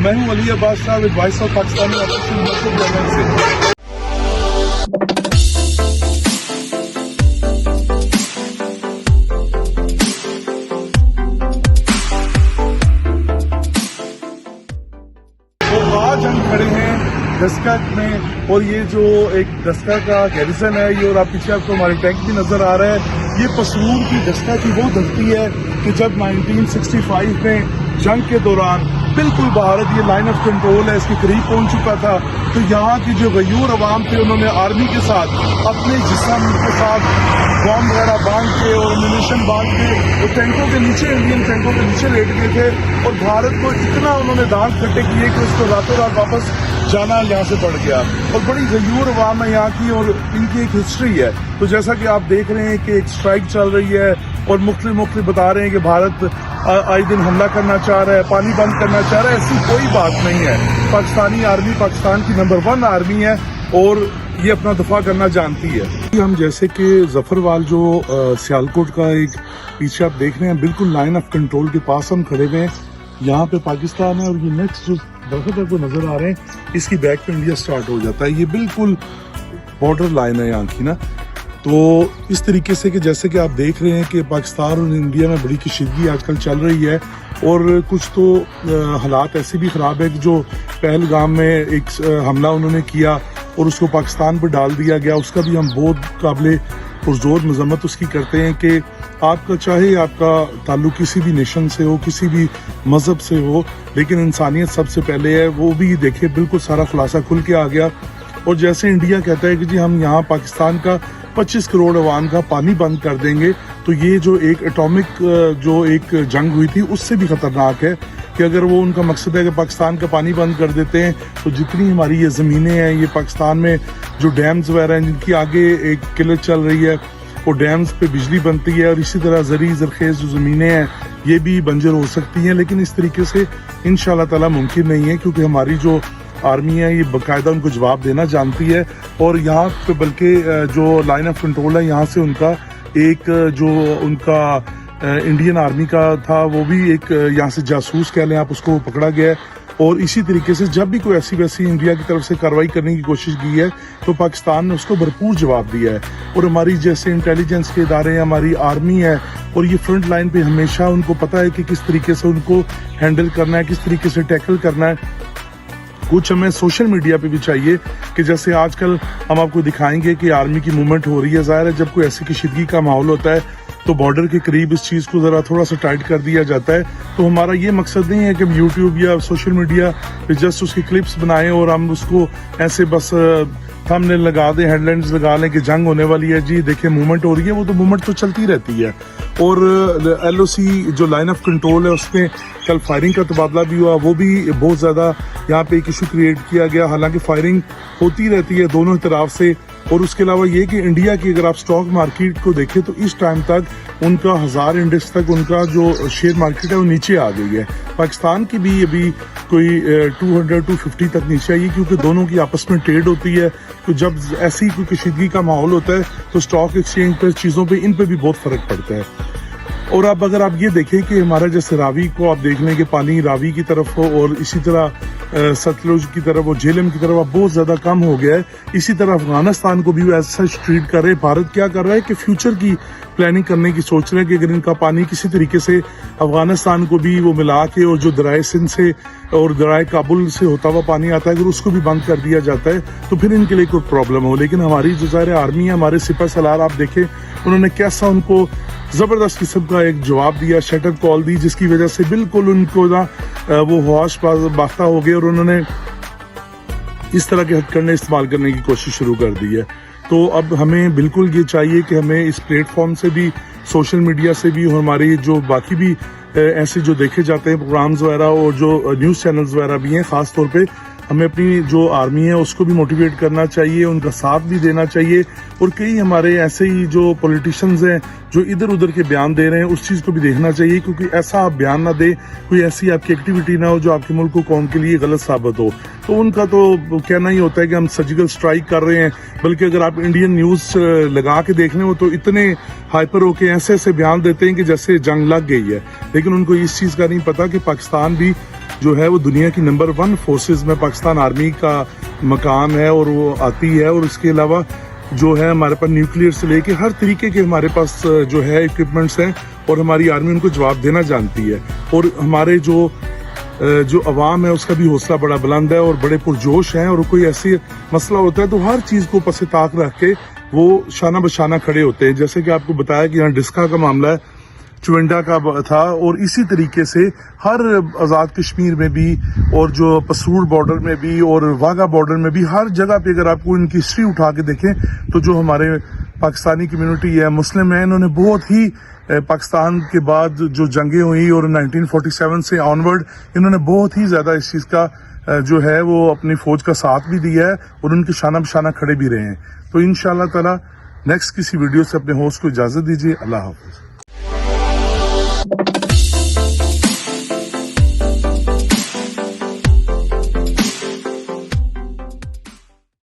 मैं हूं Ali Abbas Shah with voice of Pakistani official मकसद जर्नल से। तो आज हम खड़े हैं दस्कक में, और ये जो एक दस्कक का गैरिसन है ये, और आप पीछे आपको हमारे टैंक भी नजर आ रहा है। ये पसरूर की दस्कक की वो धरती है कि जब 1965 में जंग के दौरान बिल्कुल भारत ये लाइन ऑफ कंट्रोल है इसके करीब पहुंच चुका था, तो यहाँ की जो गयूर अवाम थे उन्होंने आर्मी के साथ अपने जिस्म के साथ बॉम्ब वगैरह बांध के और म्यूनिशन बांध के वो टैंकों के नीचे, इंडियन टैंकों के नीचे लेट गए थे, और भारत को इतना उन्होंने दांत खट्टे किए कि उसको रातों रात वापस जाना यहाँ से पड़ गया। और बड़ी गयूर अवाम है यहाँ की, और इनकी एक हिस्ट्री है। तो जैसा कि आप देख रहे हैं कि एक स्ट्राइक चल रही है और मुख्तलिफ बता रहे हैं कि भारत आए दिन हमला करना चाह रहा है, पानी बंद करना चाह रहा है, ऐसी कोई बात नहीं है। पाकिस्तानी आर्मी पाकिस्तान की नंबर 1 आर्मी है और ये अपना दफा करना जानती है। हम जैसे कि जफरवाल जो सियालकोट का एक पीछे आप देख रहे हैं, बिल्कुल लाइन ऑफ कंट्रोल के पास हम खड़े हुए हैं। यहाँ पे पाकिस्तान है और ये नेक्स्ट जो दरख्त आपको नजर आ रहे हैं इसकी बैक पे इंडिया स्टार्ट हो जाता है। ये बिल्कुल बॉर्डर लाइन है यहाँ की ना। तो इस तरीके से कि जैसे कि आप देख रहे हैं कि पाकिस्तान और इंडिया में बड़ी कशीदगी आजकल चल रही है, और कुछ तो हालात ऐसे भी ख़राब है कि जो पहलगाम में एक हमला उन्होंने किया और उसको पाकिस्तान पर डाल दिया गया, उसका भी हम बहुत काबिल पुरजोर मजम्मत उसकी करते हैं कि आपका चाहे आपका ताल्लुक किसी भी नेशन से हो, किसी भी मज़हब से हो, लेकिन इंसानियत सबसे पहले है। वो भी देखिए बिल्कुल सारा खुलासा खुल के आ गया। और जैसे इंडिया कहता है कि जी हम यहाँ पाकिस्तान का 25 करोड़ अवाम का पानी बंद कर देंगे, तो ये जो एक एटॉमिक जो एक जंग हुई थी उससे भी खतरनाक है कि अगर वो उनका मकसद है कि पाकिस्तान का पानी बंद कर देते हैं, तो जितनी हमारी ये ज़मीनें हैं, ये पाकिस्तान में जो डैम्स वगैरह हैं जिनकी आगे एक किल्लत चल रही है, वो डैम्स पे बिजली बनती है, और इसी तरह ज़रखेज़ जो ज़मीनें हैं ये भी बंजर हो सकती हैं। लेकिन इस तरीके से इंशाअल्लाह ताला मुमकिन नहीं है, क्योंकि हमारी जो आर्मी है ये बाकायदा उनको जवाब देना जानती है। और यहाँ पे बल्कि जो लाइन ऑफ कंट्रोल है यहाँ से उनका एक जो उनका इंडियन आर्मी का था वो भी एक यहाँ से जासूस कह लें आप उसको पकड़ा गया है। और इसी तरीके से जब भी कोई ऐसी वैसी इंडिया की तरफ से कार्रवाई करने की कोशिश की है तो पाकिस्तान ने उसको भरपूर जवाब दिया है। और हमारी जैसे इंटेलिजेंस के इदारे, हमारी आर्मी है, और ये फ्रंट लाइन पे हमेशा उनको पता है कि किस तरीके से उनको हैंडल करना है, किस तरीके से टैकल करना है। कुछ हमें सोशल मीडिया पे भी चाहिए कि जैसे आजकल हम आपको दिखाएंगे कि आर्मी की मूवमेंट हो रही है। ज़ाहिर है जब कोई ऐसी कशीदगी का माहौल होता है तो बॉर्डर के करीब इस चीज़ को ज़रा थोड़ा सा टाइट कर दिया जाता है। तो हमारा ये मकसद नहीं है कि हम यूट्यूब या सोशल मीडिया पे जस्ट उसकी क्लिप्स बनाएं और हम उसको ऐसे बस थंबनेल लगा दें, हेडलाइंस लगा लें कि जंग होने वाली है, जी देखिए मूवमेंट हो रही है। वो तो मूवमेंट तो चलती रहती है। और LOC जो लाइन ऑफ कंट्रोल है उसमें कल फायरिंग का तबादला भी हुआ, वो भी बहुत ज़्यादा यहाँ पे एक इशू क्रिएट किया गया। हालांकि फायरिंग होती रहती है दोनों तरफ से। और उसके अलावा ये कि इंडिया की अगर आप स्टॉक मार्केट को देखें तो इस टाइम तक उनका 1000 इंडेक्स तक उनका जो शेयर मार्केट है वो नीचे आ गई है। पाकिस्तान की भी अभी कोई 200-250 तक नीचे आई है, क्योंकि दोनों की आपस में ट्रेड होती है। तो जब ऐसी कोई कशीदगी का माहौल होता है तो स्टॉक एक्सचेंज पर चीज़ों पे इन पे भी बहुत फर्क पड़ता है। और अब अगर आप ये देखें कि हमारा जैसे रावी को आप देख लें कि पानी रावी की तरफ हो, और इसी तरह सतलुज की तरफ और झेलम की तरफ अब बहुत ज़्यादा कम हो गया है। इसी तरह अफगानिस्तान को भी वो ऐसा ट्रीट कर रहे हैं। भारत क्या कर रहा है कि फ्यूचर की प्लानिंग करने की सोच रहे हैं कि अगर इनका पानी किसी तरीके से अफगानिस्तान को भी वो मिला के, और जो दराए सिंध से और दराए काबुल से होता हुआ पानी आता है अगर उसको भी बंद कर दिया जाता है तो फिर इनके लिए कोई प्रॉब्लम हो। लेकिन हमारी जो ज़ाहिर आर्मी है, हमारे सिपह सलार आप देखें उन्होंने कैसा उनको ज़बरदस्त किस्म का एक जवाब दिया, शटअप कॉल दी, जिसकी वजह से बिल्कुल उनको ना वो होश बाख्ता हो गए और उन्होंने इस तरह के हथकंडे इस्तेमाल करने की कोशिश शुरू कर दी है। तो अब हमें बिल्कुल ये चाहिए कि हमें इस प्लेटफॉर्म से भी, सोशल मीडिया से भी, और हमारी जो बाकी भी ऐसे जो देखे जाते हैं प्रोग्राम्स वगैरह और जो न्यूज़ चैनल्स वगैरह भी हैं, ख़ास तौर पे हमें अपनी जो आर्मी है उसको भी मोटिवेट करना चाहिए, उनका साथ भी देना चाहिए। और कई हमारे ऐसे ही जो पॉलिटिशियंस हैं जो इधर उधर के बयान दे रहे हैं उस चीज़ को भी देखना चाहिए, क्योंकि ऐसा आप बयान ना दे, कोई ऐसी आपकी एक्टिविटी ना हो जो आपके मुल्क को कौम के लिए गलत साबित हो। तो उनका तो कहना ही होता है कि हम सर्जिकल स्ट्राइक कर रहे हैं, बल्कि अगर आप इंडियन न्यूज़ लगा के देख लें वो तो इतने हाइपर होके ऐसे ऐसे बयान देते हैं कि जैसे जंग लग गई है। लेकिन उनको इस चीज़ का नहीं पता कि पाकिस्तान भी جو ہے وہ دنیا کی نمبر 1 فورسز میں پاکستان آرمی کا مقام ہے اور وہ آتی ہے. اور اس کے علاوہ جو ہے ہمارے پاس نیوکلیئر سے لے کے ہر طریقے کے ہمارے پاس جو ہے اکوپمنٹس ہیں اور ہماری آرمی ان کو جواب دینا جانتی ہے. اور ہمارے جو عوام ہے اس کا بھی حوصلہ بڑا بلند ہے اور بڑے پرجوش ہیں. اور کوئی ایسی مسئلہ ہوتا ہے تو ہر چیز کو پس طاق رکھ کے وہ شانہ بشانہ کھڑے ہوتے ہیں. جیسے کہ آپ کو بتایا کہ یہاں ڈسکا کا معاملہ ہے, چونڈا کا تھا, اور اسی طریقے سے ہر آزاد کشمیر میں بھی اور جو پسرور بارڈر میں بھی اور واگا بارڈر میں بھی ہر جگہ پہ اگر آپ کو ان کی ہسٹری اٹھا کے دیکھیں تو جو ہمارے پاکستانی کمیونٹی ہے, مسلم ہیں, انہوں نے بہت ہی پاکستان کے بعد جو جنگیں ہوئی اور 1947 سے آنورڈ انہوں نے بہت ہی زیادہ اس چیز کا جو ہے وہ اپنی فوج کا ساتھ بھی دیا ہے اور ان کے شانہ بشانہ کھڑے بھی رہے ہیں. تو انشاءاللہ تعالی نیکسٹ کسی ویڈیو سے اپنے ہوسٹ کو اجازت دیجیے. اللہ حافظ.